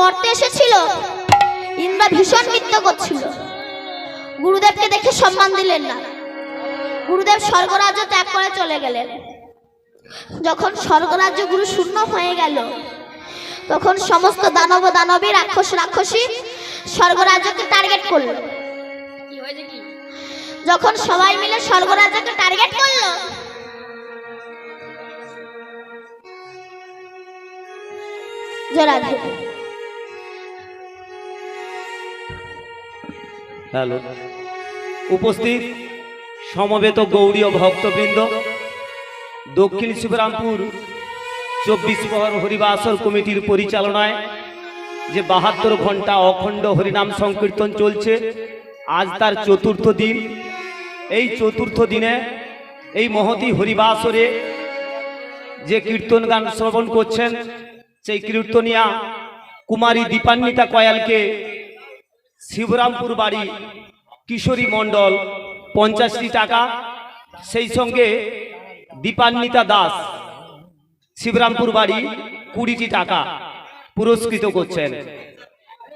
মরতে এসেছিল ইন্দ্র ভীষণ নৃত্য করছিল। গুরুদেবকে দেখে সম্মান দিলেন না। গুরুদেব স্বর্গরাজ্য ত্যাগ করে চলে গেলেন। যখন স্বর্গরাজ্য গুরু শূন্য হয়ে গেল তখন সমস্ত দানব দানবী রাক্ষস রাক্ষসী স্বর্গরাজ্যকে টার্গেট করলো। কি হয়েছে কি? যখন সবাই মিলে স্বর্গরাজ্যকে টার্গেট করলো রাধে হ্যালো, উপস্থিত সমবেত গৌড়ীয় ভক্তবৃন্দ, দক্ষিণ শিবরামপুর 24 প্রহর হরিবাসর কমিটির পরিচালনায় যে 72 ঘন্টা অখণ্ড হরিনাম সংকীর্তন চলছে, আজ তার চতুর্থ দিন। এই চতুর্থ দিনে এই মহতী হরিবাসরে যে কীর্তন গান শ্রবণ করছেন, সেই কীর্তনিয়া কুমারী দীপান্বিতা কয়ালকে শিবরামপুর বাড়ি কিশোরী মণ্ডল 50টি টাকা, সেই সঙ্গে দীপান্বিতা দাস শিবরামপুর বাড়ি 20টি টাকা পুরস্কৃত করছেন।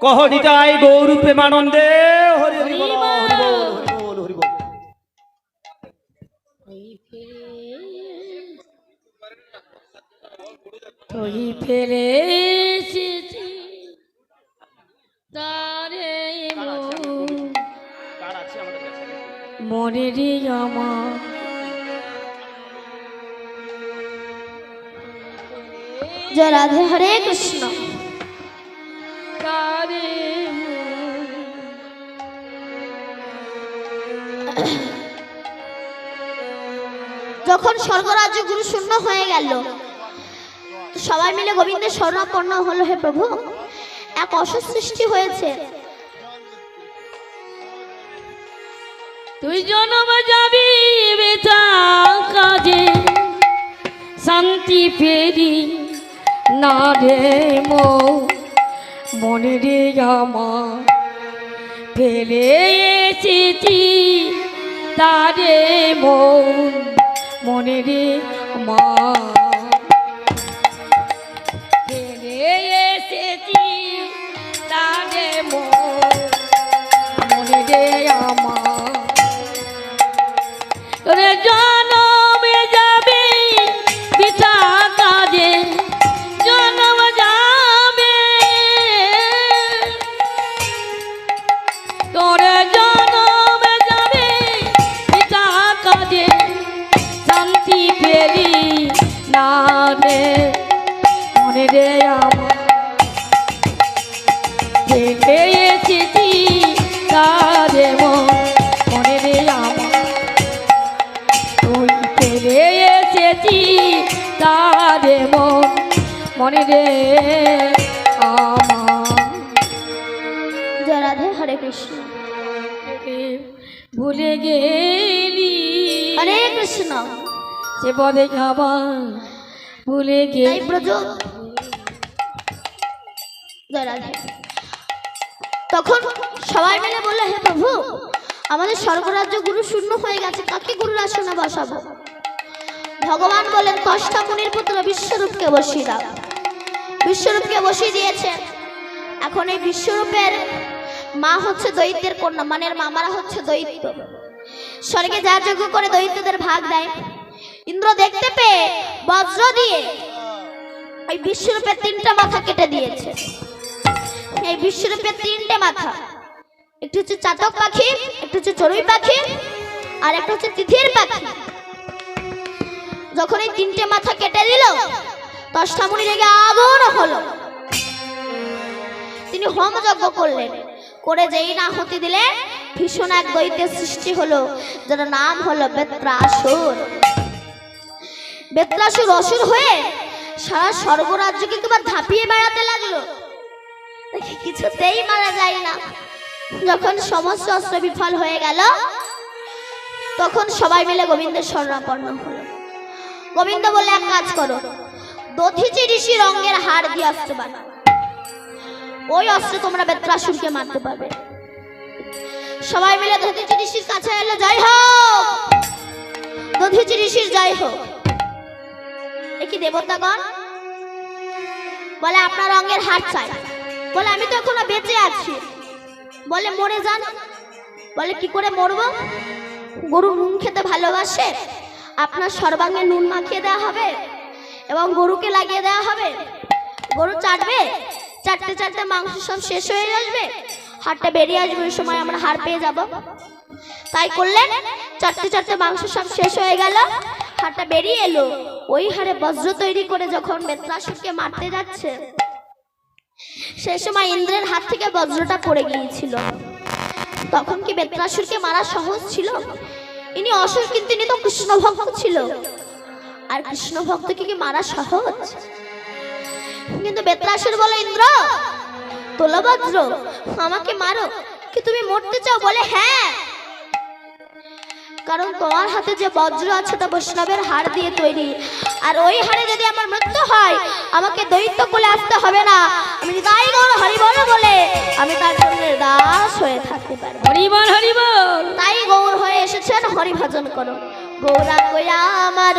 কহনিতায় গৌর প্রেমানন্দে হরি হরি বল, হরি বল, হরি বল, হরি বল। তুই ফেরে এসেছি তারে মনেরই আমার জয় রাধে। হরে কৃষ্ণ। তারে যখন স্বর্গরাজ্য গুরু শূন্য হয়ে গেল সবাই মিলে গোবিন্দের শরণাপন্ন হলো। হে প্রভু, এক অসুখ সৃষ্টি হয়েছে। তুই জনম যাবি বেচা কাজে শান্তি ফেরি না রে মনে রে আমার ফেলে এসেছি তারে মনে রে মা ফেলে এসেছি তারে মনে রে আমার তোরে জনমে যাবে পিতা কাজে জনম যাবে তোরে জনমে যাবে পিতা কাজে শান্তি পেলি না রে মনে রে আমার ফেলে এসেছি তারে মনে রে আমার তুই ফেলে এসেছি তারে মনে রে আমার জয় রাধে। হরে কৃষ্ণ। ভুলে গেলি হরে কৃষ্ণ। সে পদে খাবার ভুলে তাই গেলি ব্রজ। জয় রাধে। তখন সবাই মিলে বললো, হে প্রভু, আমাদের স্বর্গরাজ্য গুরু শূন্য হয়ে গেছে, কাকে গুরুর আসনে বসাবো? ভগবান বলেন, ত্বষ্টা মুনির পুত্র বিশ্বরূপকে বসিয়ে দাও। বিশ্বরূপকে বসিয়ে দিয়েছে। এখন এই বিশ্বরূপের মা হচ্ছে দৈত্যের কন্যা, মানের মামারা হচ্ছে দৈত্য। স্বর্গে যা যজ্ঞ করে দৈত্যদের ভাগ দেয়। ইন্দ্র দেখতে পেয়ে বজ্র দিয়ে এই বিশ্বরূপের 3টা মাথা কেটে দিয়েছে। এই বিশ্বরূপের 3টে মাথা, একটু হচ্ছে চাতক পাখি, একটু হচ্ছে চড়ুই পাখি, আর একটা হচ্ছে তিথির পাখি। যখন এই 3টে মাথা কেটে দিল ত্বষ্টামুনি রেগে আগুন হলো। তিনি হোম যজ্ঞ করলেন, করে যেই না হতে দিলে ভীষণ এক দৈত্যের সৃষ্টি হলো, যার নাম হলো বেত্রাসুর। বেত্রাসুর অসুর হয়ে সারা স্বর্গরাজ্যকে একবার ধাপিয়ে বেড়াতে লাগলো। কিছুতেই মারা যায় না। যখন সমস্ত অস্ত্র বিফল হয়ে গেল তখন সবাই মিলে গোবিন্দের শরণাপন্ন হলো। গোবিন্দ বলে, এক কাজ করো, দধিচি ঋষি রঙের হাড় দিয়ে অস্ত্র বানাও, ওই অস্ত্র তোমরা বেত্রাসুরকে মারতে পারবে। সবাই মিলে দধিচি ঋষির কাছে এলো। জয় হোক, দধিচি ঋষির জয় হোক। একই দেবতাগণ বলে, আপনার রঙের হাড় চাই। বলে আমি তো এখনো বেঁচে আছি। বলে মরে যান। বলে কি করে মরবো? গরু নুন খেতে ভালোবাসে, আপনার সর্বাঙ্গে নুন মাখিয়ে দেওয়া হবে এবং গরুকে লাগিয়ে দেওয়া হবে। গরু চাটবে, চাটতে চাটতে মাংস সব শেষ হয়ে আসবে, হাড়টা বেরিয়ে আসবে, ওই সময় আমরা হাড় পেয়ে যাব। তাই করলেন, চাটতে চাটতে মাংস সব শেষ হয়ে গেল, হাড়টা বেরিয়ে এলো। ওই হাড়ে বজ্র তৈরি করে যখন বেত্রাসুরকে মারতে যাচ্ছে, সেই সময় ইন্দ্রের হাত থেকে বজ্রটা পড়ে গিয়েছিল। তখন কি বেত্রাসুরকে মারা সহজ ছিল? ইনি অসুর, কিন্তু ইনি তো কৃষ্ণ ভক্ত ছিল, আর কৃষ্ণ ভক্তকে কি মারা সহজ? কিন্তু বেত্রাসুর বলে, ইন্দ্র তোলো বজ্র, আমাকে মারো। কি তুমি মরতে চাও? বলে হ্যাঁ, কারণ তোমার হাতে যে বজ্র আছে তা বৈষ্ণবের হাড় দিয়ে তৈরি, আর ওই হাড়ে যদি আমার মৃত্যু হয়, আমাকে দৈত্য কোলে আসতে হবে না, আমি তাই গৌর হরিবল বলে আমি তার জন্য দাস হয়ে থাকতে পারবো। হরিবল হরিবল। তাই গৌর হয়ে এসেছেন, হরি ভজন করো। গৌরাঙ্গ আমার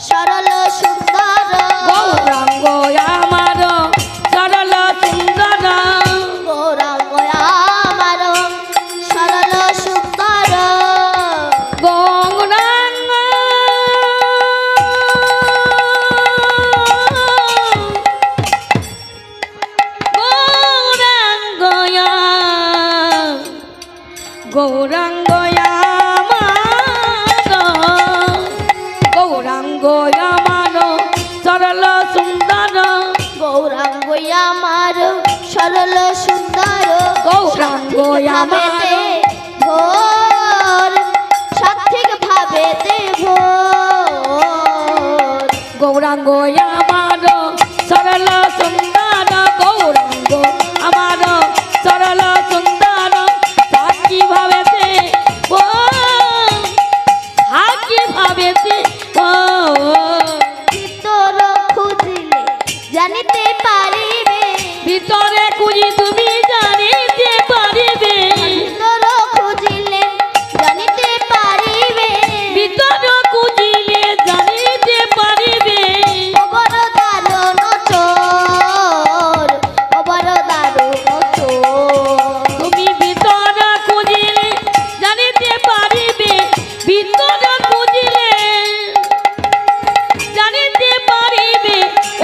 সরল সুন্দর, গৌরাঙ্গ আমার সরল সুন্দর, গৌরাঙ্গ আমার সরল সুন্দর, গৌরাঙ্গ গৌরাঙ্গ গৌরাঙ্গ আমার সরল সুন্দর, গৌরাঙ্গ আমার সরল সুন্দর, গৌরাঙ্গ আমার ভোর সাত্বিক ভাবেতে ভোর, গৌরাঙ্গ আমার সরল সুন্দর, গৌরাঙ্গ আমার সরল সুন্দর, সাক্ষী ভাবেতে সাক্ষী ভাবেতে ভিতর খুঁজিলে জানিতে পারিবে, ভিতরে খুঁজি তুমি জানিতে পারিবে, ভিতর খুঁজিলে জানিতে পারিবে, ভিতর খুঁজিলে জানিতে পারিবে, অবর দারুণ চোর, অবর দারুণ চোর, তুমি ভিতর খুঁজিলে জানিতে পারিবে, ভিতর খুঁজিলে জানিতে পারিবে,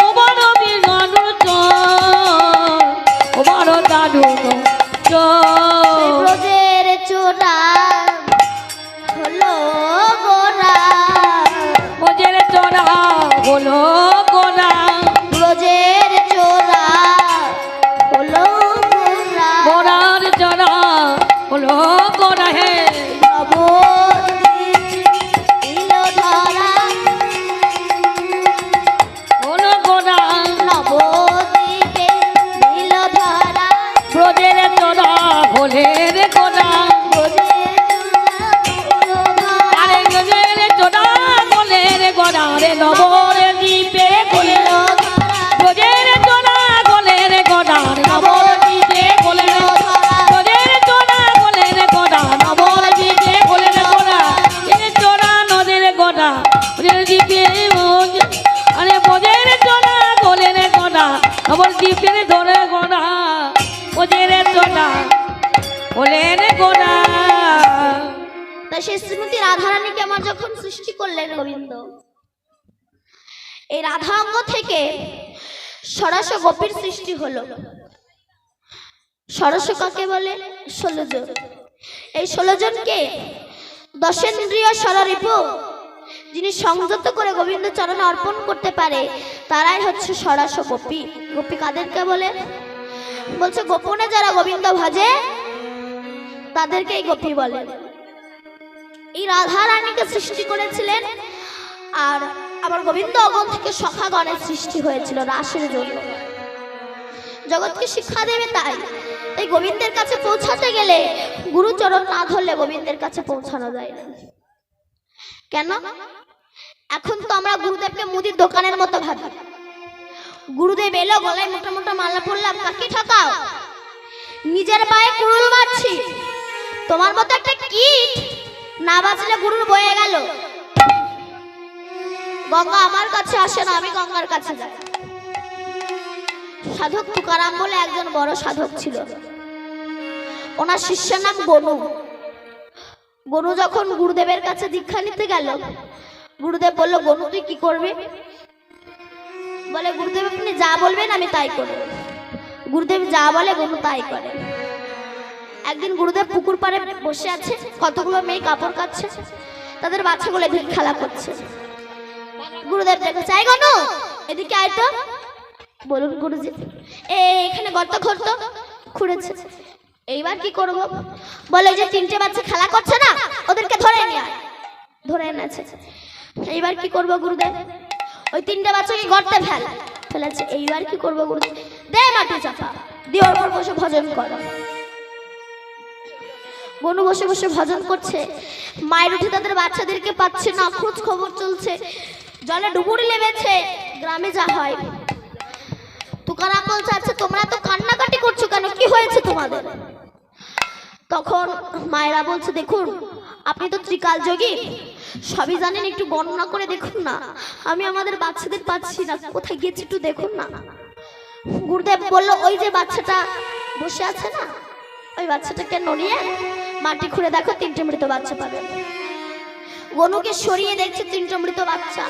ও বড় বিরল চোর, ও বড় দারুণ চোর। ব্রজের চোরা হলো গোরা, মোজের চোরা হলো গোরা, ব্রজের চোরা হলো গোরা, গোরার চোরা হলো গোরা হে, দিল ধরা, হলো গোরা, নবদ্বীপে দিল ধরা, ব্রজের চোরা হলে রে গোরা, ব্রজের চোরা হলো আরে ব্রজের চোরা হলে রে গোরা, রে নবর দ্বীপে হলে ব্রজের চোরা হলে রে গোরা, রে নবর দ্বীপে হলে রে ব্রজের চোরা হলে রে গোরা, নবর দ্বীপে হলে রে গোরা, এ চোরা নদীর গোরা, ব্রজের দ্বীপে আরে ব্রজের চোরা হলে রে গোরা, নবর দ্বীপের ধরে গোরা, ব্রজের চোরা হলে রে গোরা। তাই সেই শ্রীমতী রাধারানীকে আমার যখন সৃষ্টি করলেন গোবিন্দ, এই রাধা অঙ্গ থেকে সরস গোপীর সৃষ্টি হলো। সরস কাকে বলে? 16 জন। এই 16 জনকে দশেন্দ্রিয় সররিপু যিনি সংযত করে গোবিন্দ চরণে অর্পণ করতে পারে, তারাই হচ্ছে সরস গোপী। গোপী কাদেরকে বলে? বলছে গোপনে যারা গোবিন্দ ভজে তাদেরকেই গোপী বলে। এই রাধা রানীকে সৃষ্টি করেছিলেন, আর আমার গোবিন্দ অগণ থেকে সখাগণের সৃষ্টি হয়েছিল রাসের জন্য, জগৎকে শিক্ষা দেবে। তাই এই গোবিন্দের কাছে পৌঁছাতে গেলে গুরুচরণ না ধরলে গোবিন্দের কাছে পৌঁছানো যায় না। কেন? এখন তো আমরা গুরুদেবকে মুদির দোকানের মতো ভাবি। গুরুদেব এলো, গলায় মোটা মোটা মালা পরলাম, কাকে ঠকাও? নিজের পায়ে কুড়ুল মারছি। তোমার মতো একটা কীট না বাঁচলে গুরুর বয়ে গেল। গঙ্গা আমার কাছে আসে না, আমি গঙ্গার কাছে যাই। সাধক তুকারাম বলে একজন বড় সাধক ছিল। ওনার শিষ্যের নাম গনু। গনু যখন গুরুদেবের কাছে দীক্ষা নিতে গেল, গুরুদেব বলল, গনু তুই কি করবি? বলে, গুরুদেব আপনি যা বলবেন আমি তাই করব। গুরুদেব যা বলে গনু তাই করে। একদিন গুরুদেব পুকুর পাড়ে বসে আছে, কতগুলো মেয়ে কাপড় কাচ্ছে, তাদের বাচ্চাগুলো এদিকে খেলা করছে। গুরুদেব দেখেছে, এই গনু এদিকে আয় তো। বলুন গুরুজি। এখানে গর্ত খুঁড়েছে, এইবার কি করব? বলে, যে তিনটে বাচ্চা খেলা করছে না, ওদেরকে ধরে নিয়ে আয়। ধরে এনেছে। এইবার কি করব গুরুদেব? ওই তিনটে বাচ্চাকে গর্তে ফেলেছে। এইবার কি করব গুরুদেব? দে মাটি চাপা দিয়ে ওর উপর বসে ভজন করো। গনু বসে বসে ভজন করছে। মায়ের উঠে তাদের বাচ্চাদেরকে পাচ্ছে না, খোঁজ খবর চলছে। জলে ডুবুরি লেগেছে, গ্রামে যা হয়। তুকারাম বলছে, আচ্ছা তোমরা তো কান্নাকাটি করছো কেন, কি হয়েছে তোমাদের? তখন মায়েরা বলছে, দেখুন আপনি তো ত্রিকাল যোগী, সবই জানেন, একটু গণনা করে দেখুন না, আমি আমাদের বাচ্চাদের পাচ্ছি না, কোথায় গেছি একটু দেখুন না। গুরুদেব বলল, ওই যে বাচ্চাটা বসে আছে না, ওই বাচ্চাটাকে নড়িয়ে মাটি খুঁড়ে দেখো, তিনটে মৃত বাচ্চা পাবে। গনুকে সরিয়ে দেখছে তিনটে মৃত বাচ্চা।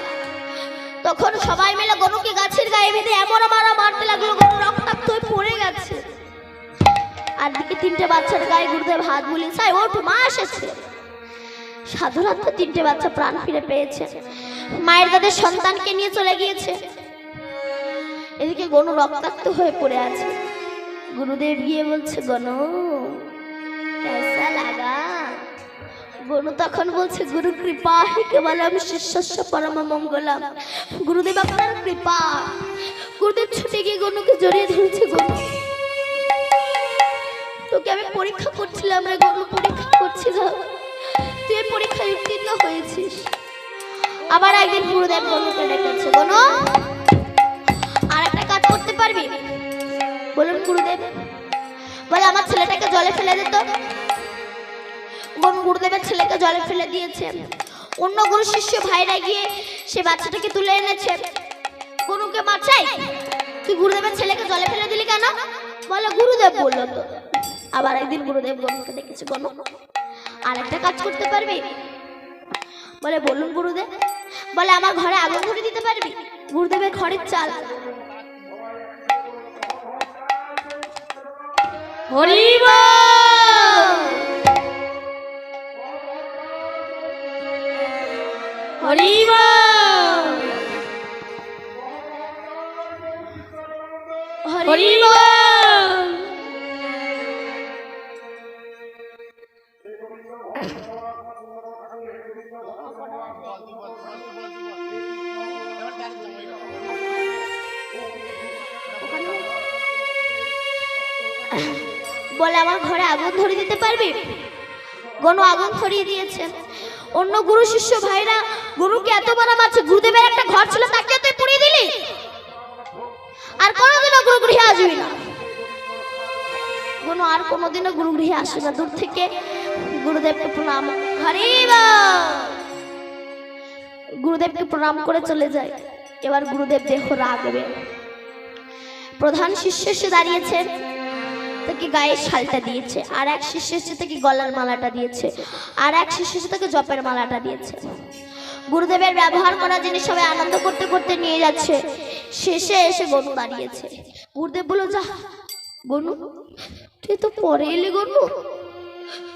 তখন সবাই মিলে গনুকে গাছের গায়ে বেঁধে এমন মারতে লাগলো, গনু রক্তাক্ত হয়ে পড়ে গেছে। আর দিকে তিনটে বাচ্চার গায়ে গুরুদেব হাত বুলিয়ে, সাই ওঠ, মা এসেছে। সাধুরাত্ম তিনটে বাচ্চা প্রাণ ফিরে পেয়েছে। মায়ের তাদের সন্তানকে নিয়ে চলে গিয়েছে। এদিকে গনু রক্তাক্ত হয়ে পড়ে আছে। গুরুদেব গিয়ে বলছে, গনু কেসা লাগা? গনু তখন বলছে, গুরু কৃপা হি কেবলম শিষ্যস্য পরম মঙ্গলম। গুরুদেব আপনার কৃপা। গুরুদেব ছুটে গিয়ে গনুকে জড়িয়ে ধরেছে। গনু তোকে আমি পরীক্ষা করছিলাম রে গনু, পরীক্ষা করছিলাম, তুই পরীক্ষায় উত্তীর্ণ হয়েছিস। আবার একদিন গুরুদেব গনুকে ডেকেছে, গনু আর একটা কাজ করতে পারবি? বলুন গুরুদেব। বলে, আমার ছেলেটাকে জলে ফেলে দিত। গনু গুরুদেবের ছেলেকে জলে ফেলে দিয়েছে। অন্য গুরু শিষ্য ভাইরা গিয়ে সে বাচ্চাটাকে তুলে এনেছে। গনুকে বাঁচাই, তুই গুরুদেবের ছেলেকে জলে ফেলে দিলি কেন? বলে, গুরুদেব বললো তো। আবার একদিন গুরুদেব গনুকে ডেকেছে, গনু আর একটা কাজ করতে পারবি? বলে, বলুন গুরুদেব। বলে, আমার ঘরে আগুন ধরে দিতে পারবি? গুরুদেবের ঘরের চাল। হরিব হরিব হরিব। বলে, আমার ঘরে আগুন ধরে দিতে পারবি? গনু আগুন ধরিয়ে দিয়েছে। অন্য গুরু শিষ্য ভাইরা গুরুকে এত বড় মারছে, গুরুদেবের একটা ঘর ছিল তাকে তুই পুড়িয়ে দিলি, আর কোনোদিনও গুরু গৃহে আসবি না। গনু আর কোনোদিনও গুরু গৃহে আসে না। দূর থেকে গুরুদেবকে প্রণাম, হরিব গুরুদেবকে প্রণাম করে চলে যায়। এবার গুরুদেব দেহ রাখবে। প্রধান শিষ্য এসে দাঁড়িয়েছে, তাকে গায়ে শালটা দিয়েছে। আর এক শিষ্য এসে তাকে গলার মালাটা দিয়েছে। আর এক শিষ্য এসে তাকে জপের মালাটা দিয়েছে। গুরুদেবের ব্যবহার করা জিনিস সবাই আনন্দ করতে করতে নিয়ে যাচ্ছে। শেষে এসে গনু দাঁড়িয়েছে। গুরুদেব বলল, যা গনু, তুই তো পরে এলি গনু,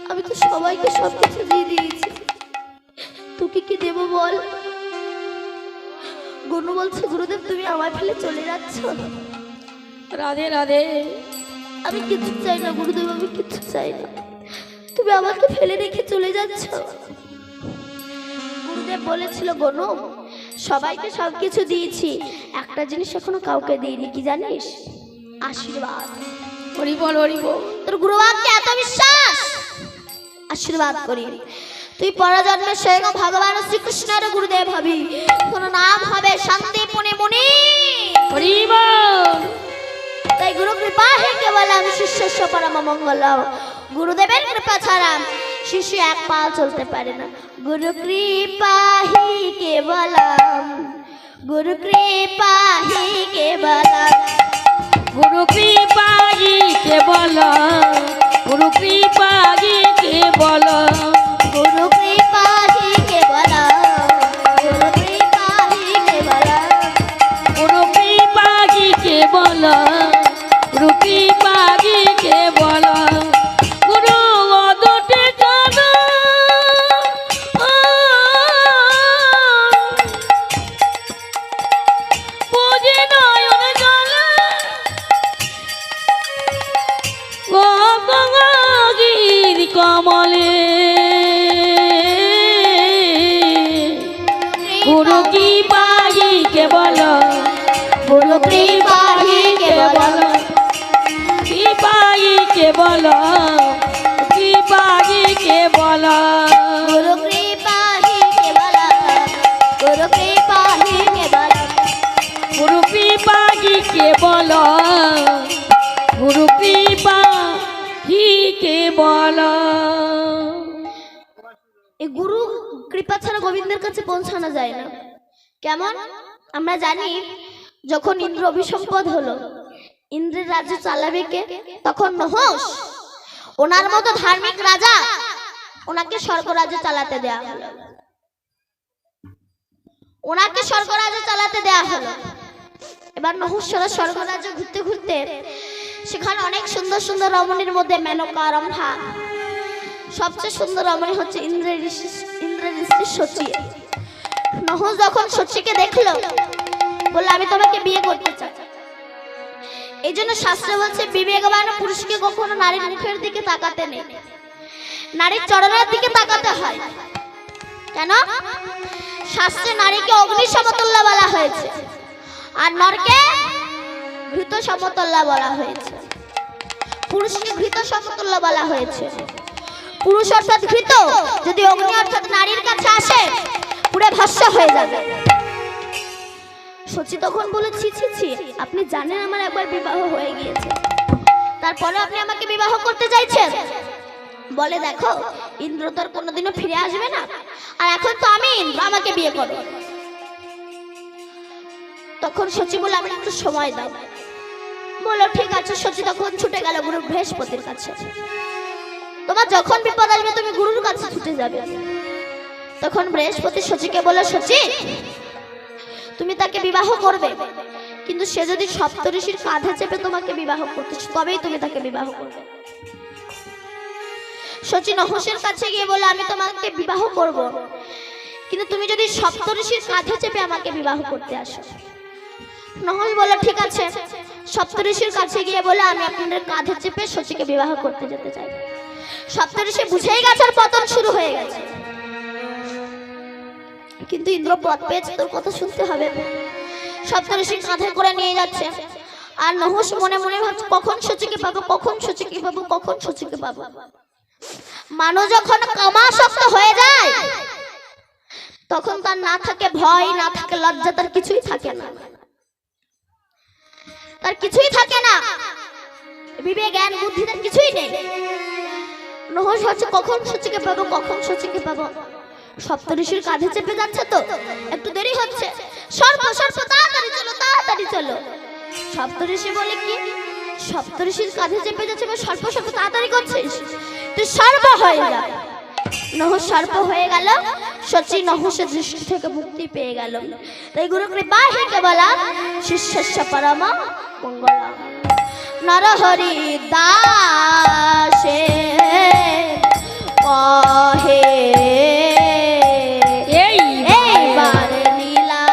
আমি তো সবাইকে সবকিছু দিয়ে দিয়েছি, তোকে কি দেবো বল? গনু বলছে, গুরুদেব তুমি আমায় ফেলে চলে যাচ্ছ। রাধে রাধে। আমি কিছু চাই না গুরুদেব, আমি কিছু চাই না, তুমি আমাকে ফেলে রেখে চলে যাচ্ছ। গুরুদেব বলেছিল, গনু সবাইকে সবকিছু দিয়েছি, একটা জিনিস এখনো কাউকে দিইনি, কি জানিস? আশীর্বাদ। হরি বল হরি বল। তোর গুরুবাক্যে এত বিশ্বাস, আশীর্বাদ করি। তুই পরজন্মে স্বয়ং ভগবান শ্রীকৃষ্ণের গুরুদেব হবি, তোর নাম হবে শান্তিপুনি মুনি। হরি বল। তাই গুরু কৃপা হে কেবলম শিষ্যস্য পরম মঙ্গলম। গুরুদেবের কৃপা ছাড়া শিষ্য এক পা চলতে পারে না। গুরু কৃপা হি কেবলম, গুরু কৃপা হি কেবলম। গুরু কৃপাগি কে বল, গুরু কৃপাগি কে বল, গুরু কৃপা হি কেবল, গুরু কৃপা হি কেবল, গুরু কৃপাগি কে বল, গুরু কৃপাগি কে বল, গুরু অদটে চল বুঝে নয়ন জল গঙ্গির কমলে গুরু কৃপাগি কে বল, গুরু কৃপা হি কেবল, কৃপাগি কে বল, কৃপাগি কে বল, গুরু কৃপা হি কেবল, গুরু কৃপা হি কেবল, গুরু কৃপাগি কে বল, গুরু কৃপা হি কে বল। এই গুরু কৃপা ছাড়া গোবিন্দের কাছে পৌঁছানো যায় না। কেমন? আমরা জানি যখন ইন্দ্র অভিসম্পদ হলো, ইন্দ্রের রাজ্য চালাবে কে? তখন নহুষ, ওনার মতো ধার্মিক রাজা, ওনাকে স্বর্গরাজ্য চালাতে দেয়া হলো, ওনাকে স্বর্গরাজ্য চালাতে দেয়া হলো। এবার নহুষরা স্বর্গরাজ্য ঘুরতে ঘুরতে সেখানে অনেক সুন্দর সুন্দর রমণীর মধ্যে মেনকা, রম্ভা, সবচেয়ে সুন্দর রমণী হচ্ছে ইন্দ্রের ঋষি শচী। নহুষ যখন শচীকে দেখলো, বললো আমি তোমাকে বিয়ে করতে চাই। এই জন্য শাস্ত্র বলছে বিবেকবান পুরুষকে কখনো নারীর মুখের দিকে তাকাতে নেই, নারীর চরণের দিকে তাকাতে হয়। কেন? শাস্ত্রে নারীকে অগ্নি সমতুল্য বলা হয়েছে, আর নরকে ঘৃত সমতুল্য বলা হয়েছে, পুরুষকে ঘৃত সমতুল্য বলা হয়েছে। পুরুষ অর্থাৎ ঘৃত যদি অগ্নি অর্থাৎ নারীর কাছে আসে পুরো ভস্ম হয়ে যাবে। শচী তখন বলে ছি ছি ছি, আপনি জানেন আমার একবার বিবাহ হয়ে গিয়েছে, তারপরে আপনি আমাকে বিবাহ করতে চাইছেন? বলে দেখো ইন্দ্র তো আর কোনোদিনও ফিরে আসবে না, আর এখন তো আমি ইন্দ্র, আমাকে বিয়ে করো। তখন শচী বলে আমি একটু সময় দাও। বলো ঠিক আছে। শচী তখন ছুটে গেল গুরু বৃহস্পতির কাছে। তোমার যখন বিপদ আসবে তুমি গুরুর কাছে ছুটে যাবে। তখন বৃহস্পতি শচীকে বলে শচী তুমি তাকে বিবাহ করবে, কিন্তু সে যদি সপ্তঋষির কাঁধে চেপে তোমাকে বিবাহ করতে, তবেই তুমি তাকে বিবাহ করবে। শচী নহুষের কাছে গিয়ে বলে আমি তোমাকে বিবাহ করব, কিন্তু তুমি যদি সপ্তঋষির কাঁধে চেপে আমাকে বিবাহ করতে আসো। নহুষ বলে ঠিক আছে। সপ্তঋষির কাছে গিয়ে বলে আমি আপনাদের কাঁধে চেপে শচীকে বিবাহ করতে যেতে চাই। সপ্তঋষি বুঝেই গেছে আর পতন শুরু হয়ে গেছে, কিন্তু ইন্দ্র পথ পেয়েছে, তোর কথা শুনতে হবে। সপ্তঋষি কাঁধে করে নিয়ে যাচ্ছে, আর নহুষ মনে মনে ভাবছে কখন শচীকে পাবো, কখন শচীকে পাবো, কখন শচীকে পাবো। মানুষ যখন কামাসক্ত হয়ে যায় তখন তার না থাকে ভয়, না থাকে লজ্জা, তার কিছুই থাকে না, তার কিছুই থাকে না, বিবেক জ্ঞান বুদ্ধি তার কিছুই নেই। নহুষ হচ্ছে কখন শচীকে পাবো, কখন শচীকে পাবো। সপ্তঋষির কাঁধে চেপে যাচ্ছে তো একটু দেরি হচ্ছে, সর্প সর্প তাড়াতাড়ি চলো, তাড়াতাড়ি চলো। সপ্তঋষি বলে কি, সপ্তঋষির কাঁধে চেপে যাচ্ছে, সর্প সর্প তাড়াতাড়ি করছিস, তুই সর্প হয়ে যা। নহুষ সর্প হয়ে গেল, শচী নহুষের দৃষ্টি থেকে মুক্তি পেয়ে গেল। তাই গুরু কৃপা হি কেবল শিষ্যস্য পরম মঙ্গলম। নরহরি দাসে কহে এইবার লীলা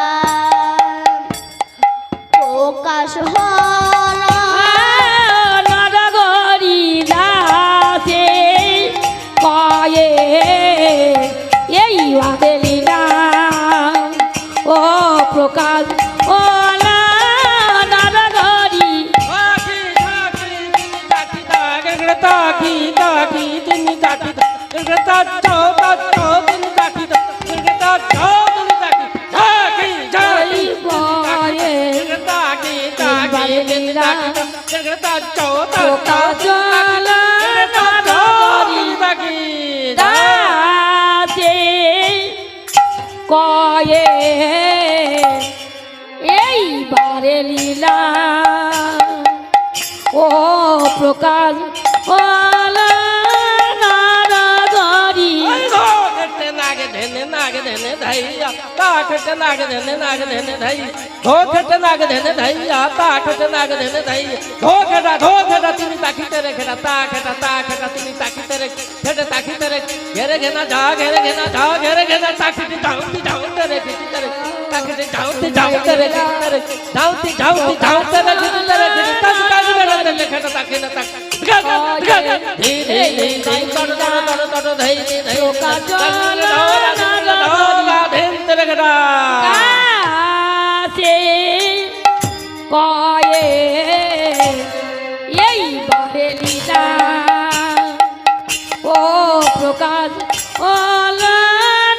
প্রকাশ হল। নরহরি দাসে কয়ে এইবার লীলা ও প্রকাশ হলা। ताकी ताकी दिन ताकी गिरता जाओ जाओ दिन ताकी गिरता जाओ दिन ताकी ताकी जाई बोए ताकी ताकी दिन ताकी गिरता जाओ जाओ ताकी दासे कये এইবারে লীলা ওলা নারদরি ওই ধো খেটে নাগে ধেনে ধাইয়া তা খেটে নাগে ধেনে ধাই ধো খেটে নাগে ধেনে ধাইয়া তা খেটে নাগে ধেনে ধাই ধো খেটা তুমি তাকিতে রে খেটা তা খেটা তুমি তাকিতে রে খেটে তাকিতে রে ঘেরে ঘেনা যা ঘেরে ঘেনা তাকিতে যাউতে রে খিতে রে তাকিতে যাউতে রে খিতে রে যাউতে রে খিতে রে তাকি বেড়া রে খেটা তাকি না তাক ধী তট ধৈ চোকা জল কাছে কয়ে এই বারে লীলা ও প্রকাশ ওলা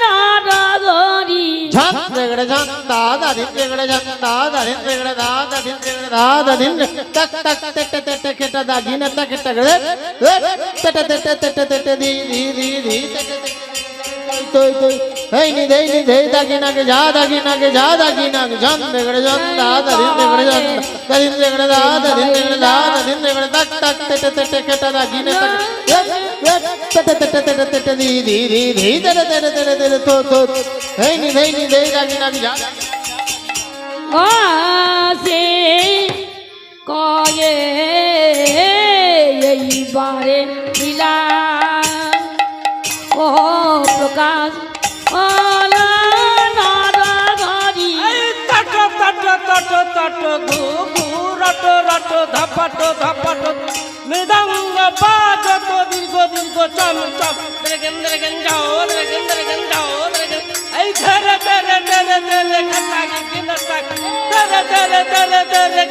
নারদরি ঝাম রেগড়ে ঝাম দাদা দিন রেগড়ে ঝাম দাদা দিন রেগড়ে দাদা দিন রেগড়ে দাদা দিন তক তক তেটে তেটে কেটা দাগি না তক তগড়ে তেটে তেটে তেটে তেটে দি দি দি দি তেটে তেটে তোই তোই হেই নি দেই দাগি না কে যা দাগি না ঝাম রেগড়ে ঝাম দাদা দিন রেগড়ে ঝাম দিন রেগড়ে দাদা দিন রেগড়ে তক তক তেটে তেটে কেটা দাগি না তক তেটে তেটে তেটে তেটে দি দি দি দি তেটে তেটে তেটে তেটে তো তো হেই নি দেই দাগি না কে যা কাছে কয়ে এই বারে লীলা ও প্রকাশ ওলা নারদরি তট ঘু রট ধাপাট মৃদঙ্গ বাজত দীর্ঘ চম রেগেন যাও এই ঘরে তেরে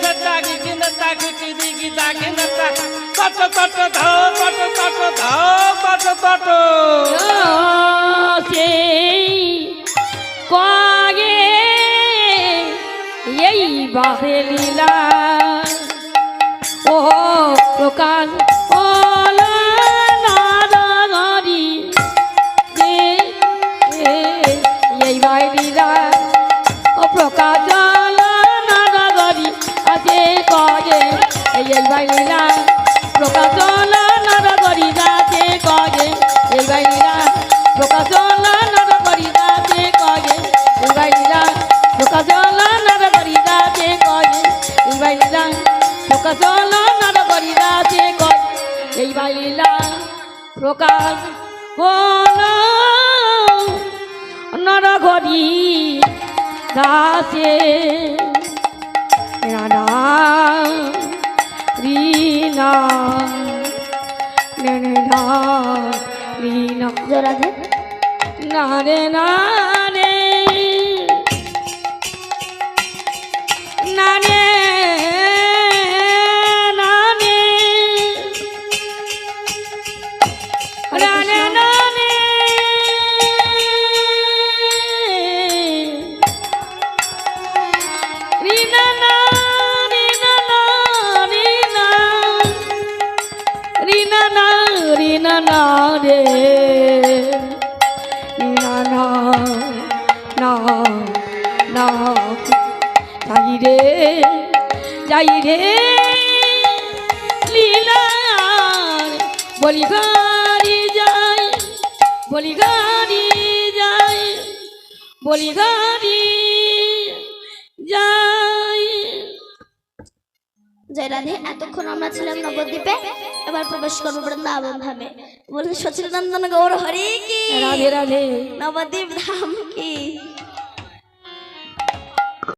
খতাগি কিন তাকি কি দিগি দাগি না তট তট সেই কয়ে এই বারে লীলা ও প্রকাশ ওলা নারদরি এই বারে লীলা ও প্রকাশ ওলা নারদরি আছে কয়ে এই বারে লীলা প্রকাশ ওলা নারদরি আছে কয়ে এই বারে লীলা প্রকাশ ওলা নারদরি আছে কয়ে এই বারে লীলা প্রকাশ ওলা নারদরি আছে কয়ে এই বারে লীলা প্রকাশ ওলা নারদরি আছে কয়ে এই বারে লীলা প্রকাশ ওলা নারদরি দাসে রানা রিনা নেনা রিনা জোরাধে নারে নারে নারে নারে রানে নারে রিনা না রিনা না রিনা রিনা না রিনা না রে রিনা না না না যাই রে লীলার বলি গাড়ি যায় বলি গাড়ি যায় বলি গাড়ি যায়। জয় রাধে। এতক্ষণ আমরা ছিলাম নবদ্বীপে, এবার প্রবেশ করবো বৃন্দাবন ধামে। বলুন সচিদানন্দ গৌর হরি কি, রাধে রাধে। নবদ্বীপ ধাম কি।